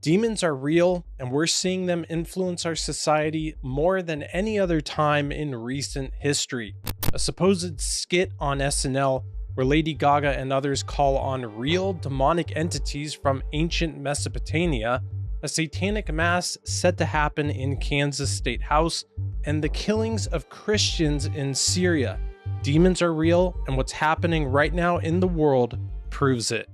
Demons are real, and we're seeing them influence our society more than any other time in recent history. A supposed skit on SNL where Lady Gaga and others call on real demonic entities from ancient Mesopotamia, a satanic mass set to happen in Kansas State House, and the killings of Christians in Syria. Demons are real, and what's happening right now in the world proves it.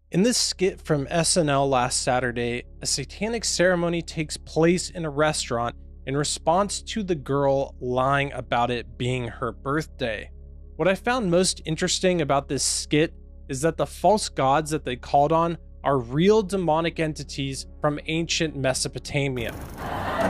In this skit from SNL last Saturday, a satanic ceremony takes place in a restaurant in response to the girl lying about it being her birthday. What I found most interesting about this skit is that the false gods that they called on are real demonic entities from ancient Mesopotamia.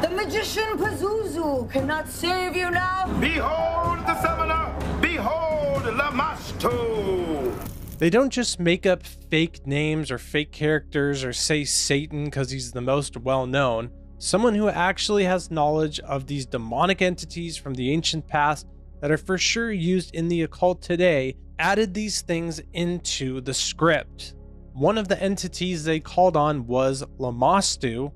The magician Pazuzu cannot save you now. Behold the summoner! Behold Lamashtu! They don't just make up fake names or fake characters or say Satan because he's the most well-known. Someone who actually has knowledge of these demonic entities from the ancient past that are for sure used in the occult today added these things into the script. One of the entities they called on was Lamashtu,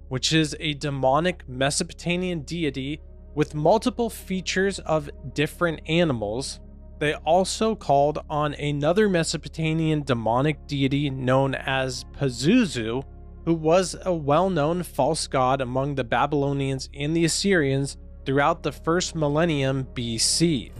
which is a demonic Mesopotamian deity with multiple features of different animals. They also called on another Mesopotamian demonic deity known as Pazuzu, who was a well-known false god among the Babylonians and the Assyrians throughout the first millennium BC.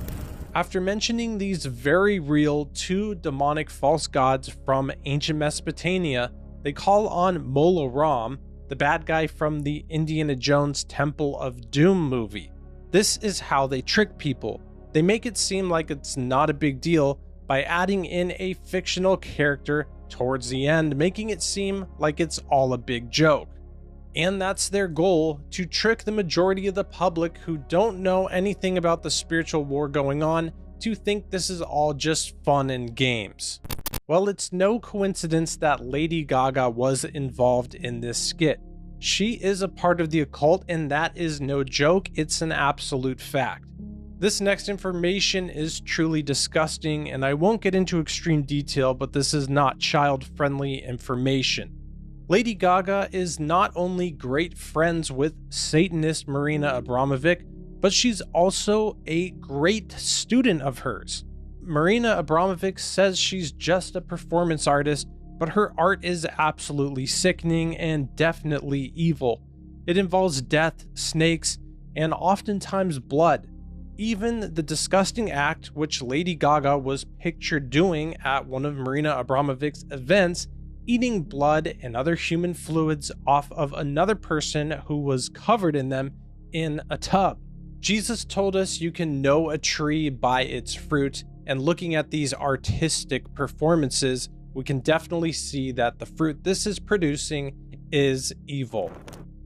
After mentioning these very real two demonic false gods from ancient Mesopotamia, they call on Mola Ram, the bad guy from the Indiana Jones Temple of Doom movie. This is how they trick people. They make it seem like it's not a big deal by adding in a fictional character towards the end, making it seem like it's all a big joke. And that's their goal, to trick the majority of the public who don't know anything about the spiritual war going on to think this is all just fun and games. Well, it's no coincidence that Lady Gaga was involved in this skit. She is a part of the occult, and that is no joke, it's an absolute fact. This next information is truly disgusting, and I won't get into extreme detail, but this is not child-friendly information. Lady Gaga is not only great friends with Satanist Marina Abramovic, but she's also a great student of hers. Marina Abramovic says she's just a performance artist, but her art is absolutely sickening and definitely evil. It involves death, snakes, and oftentimes blood. Even the disgusting act which Lady Gaga was pictured doing at one of Marina Abramovic's events, eating blood and other human fluids off of another person who was covered in them in a tub. Jesus told us you can know a tree by its fruit, and looking at these artistic performances, we can definitely see that the fruit this is producing is evil.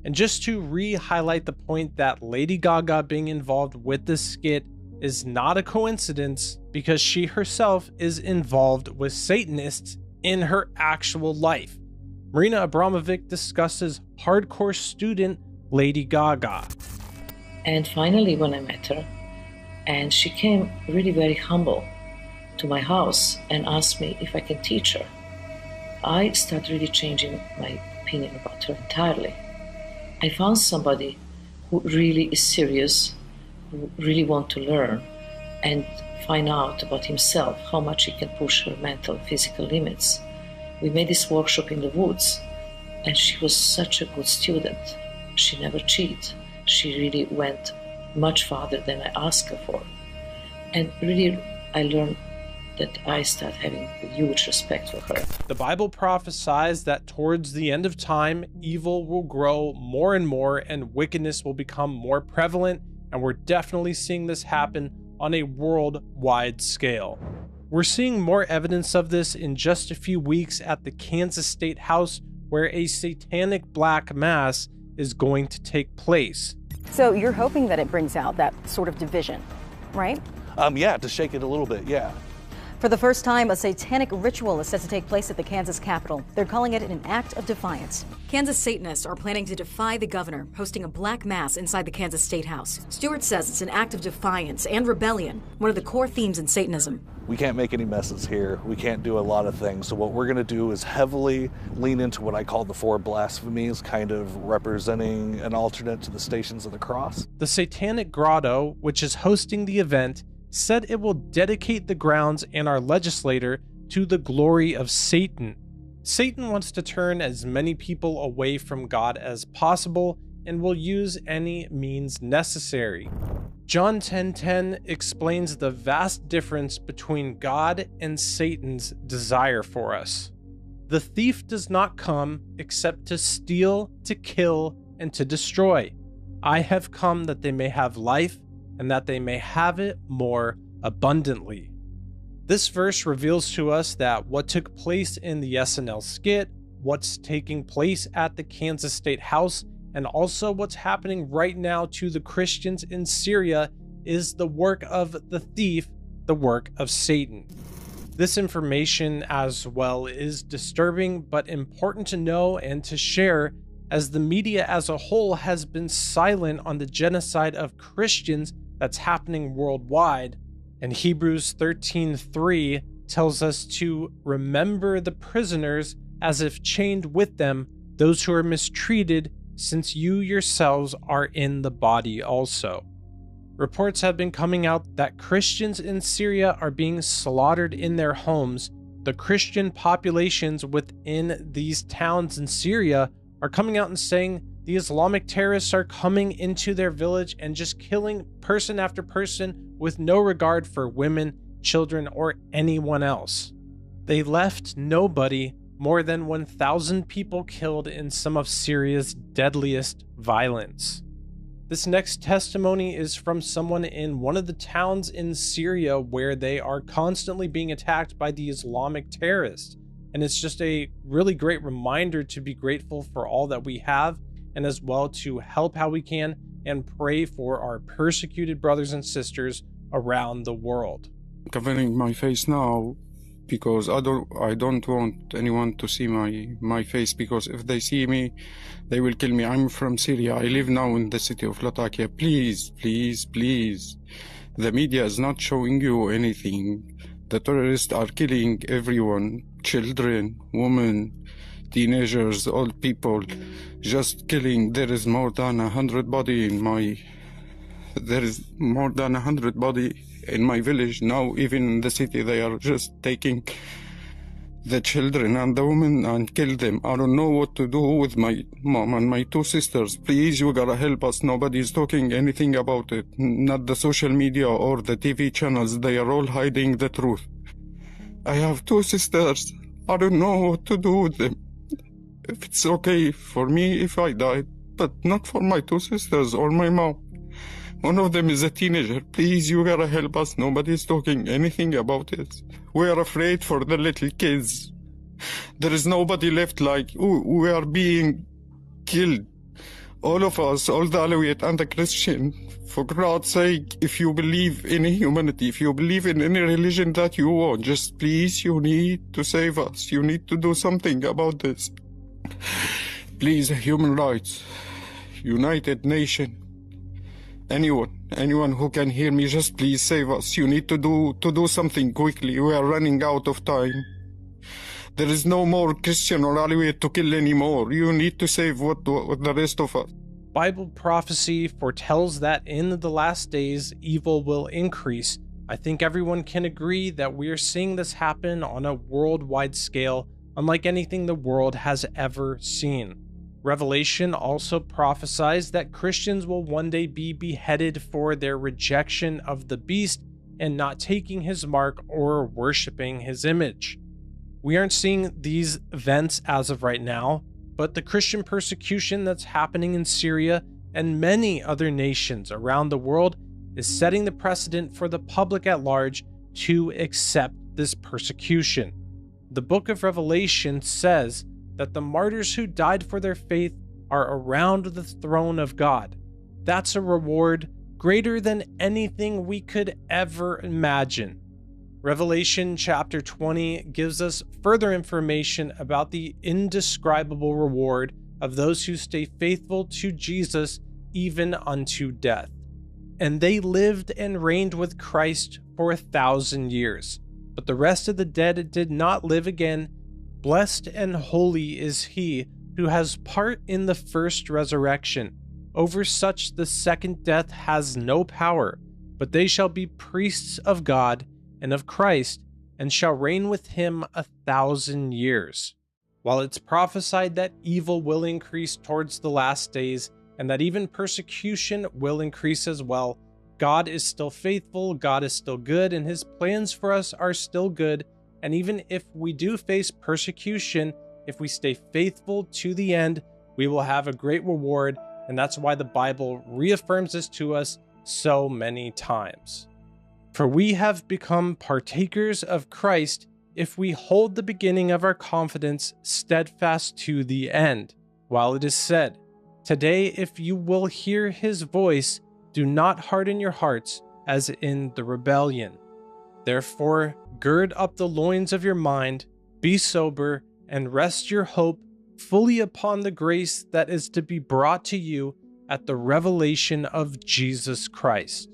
And just to re-highlight the point that Lady Gaga being involved with this skit is not a coincidence, because she herself is involved with Satanists in her actual life. Marina Abramovic discusses hardcore student Lady Gaga. And finally, when I met her, and she came really very humble to my house and asked me if I can teach her, I started really changing my opinion about her entirely. I found somebody who really is serious, who really wants to learn and find out about himself, how much he can push her mental and physical limits. We made this workshop in the woods, and she was such a good student. She never cheated. She really went much farther than I asked her for. And really, I learned that I start having a huge respect for her. The Bible prophesies that towards the end of time, evil will grow more and more and wickedness will become more prevalent, and we're definitely seeing this happen on a worldwide scale. We're seeing more evidence of this in just a few weeks at the Kansas State House, where a satanic black mass is going to take place. So you're hoping that it brings out that sort of division, right? Yeah, to shake it a little bit, yeah. For the first time, a satanic ritual is set to take place at the Kansas Capitol. They're calling it an act of defiance. Kansas Satanists are planning to defy the governor, hosting a black mass inside the Kansas State House. Stewart says it's an act of defiance and rebellion, one of the core themes in Satanism. We can't make any messes here. We can't do a lot of things. So what we're going to do is heavily lean into what I call the 4 blasphemies, kind of representing an alternate to the Stations of the Cross. The Satanic Grotto, which is hosting the event, said it will dedicate the grounds and our legislator to the glory of Satan. Satan wants to turn as many people away from God as possible and will use any means necessary. John 10:10 explains the vast difference between God and Satan's desire for us. The thief does not come except to steal, to kill, and to destroy. I have come that they may have life, and that they may have it more abundantly. This verse reveals to us that what took place in the SNL skit, what's taking place at the Kansas State House, and also what's happening right now to the Christians in Syria is the work of the thief, the work of Satan. This information as well is disturbing but important to know and to share, as the media as a whole has been silent on the genocide of Christians that's happening worldwide. And Hebrews 13:3 tells us to remember the prisoners as if chained with them, those who are mistreated, since you yourselves are in the body also. Reports have been coming out that Christians in Syria are being slaughtered in their homes. The Christian populations within these towns in Syria are coming out and saying the Islamic terrorists are coming into their village and just killing person after person with no regard for women, children, or anyone else. They left nobody, more than 1,000 people killed in some of Syria's deadliest violence. This next testimony is from someone in one of the towns in Syria where they are constantly being attacked by the Islamic terrorists. And it's just a really great reminder to be grateful for all that we have, and as well to help how we can and pray for our persecuted brothers and sisters around the world. Covering my face now because I don't want anyone to see my face, because if they see me, they will kill me. I'm from Syria. I live now in the city of Latakia. Please, please, please. The media is not showing you anything. The terrorists are killing everyone, children, women, teenagers, old people, just killing. There is more than 100 bodies in my village now. Even in the city, they are just taking the children and the women and kill them. I don't know what to do with my mom and my 2 sisters. Please, you gotta help us. Nobody's talking anything about it. Not the social media or the TV channels. They are all hiding the truth. I have 2 sisters. I don't know what to do with them. If it's okay for me if I die, but not for my 2 sisters or my mom. One of them is a teenager. Please, you gotta help us. Nobody's talking anything about it. We are afraid for the little kids. There is nobody left. We are being killed. All of us, all the Alawite and the Christian. For God's sake, if you believe in humanity, if you believe in any religion that you want, just please, you need to save us. You need to do something about this. Please, human rights, United Nations, anyone who can hear me, just please save us. You need to do something quickly. We are running out of time. There is no more Christian or Alawite to kill anymore. You need to save what the rest of us. Bible prophecy foretells that in the last days, evil will increase. I think everyone can agree that we are seeing this happen on a worldwide scale, unlike anything the world has ever seen. Revelation also prophesies that Christians will one day be beheaded for their rejection of the beast and not taking his mark or worshiping his image. We aren't seeing these events as of right now, but the Christian persecution that's happening in Syria and many other nations around the world is setting the precedent for the public at large to accept this persecution. The book of Revelation says that the martyrs who died for their faith are around the throne of God. That's a reward greater than anything we could ever imagine. Revelation chapter 20 gives us further information about the indescribable reward of those who stay faithful to Jesus even unto death. And they lived and reigned with Christ for 1,000 years. but the rest of the dead did not live again. Blessed and holy is he who has part in the first resurrection. Over such the second death has no power, but they shall be priests of God and of Christ, and shall reign with him 1,000 years. While it's prophesied that evil will increase towards the last days, and that even persecution will increase as well, God is still faithful, God is still good, and his plans for us are still good. And even if we do face persecution, if we stay faithful to the end, we will have a great reward. And that's why the Bible reaffirms this to us so many times. For we have become partakers of Christ if we hold the beginning of our confidence steadfast to the end. While it is said, "Today, if you will hear his voice, do not harden your hearts as in the rebellion." Therefore, gird up the loins of your mind, be sober, and rest your hope fully upon the grace that is to be brought to you at the revelation of Jesus Christ.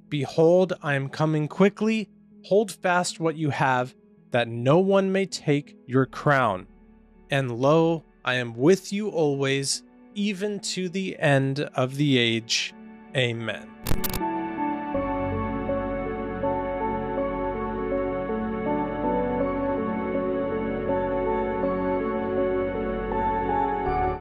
Behold, I am coming quickly. Hold fast what you have, that no one may take your crown. And lo, I am with you always, even to the end of the age. Amen.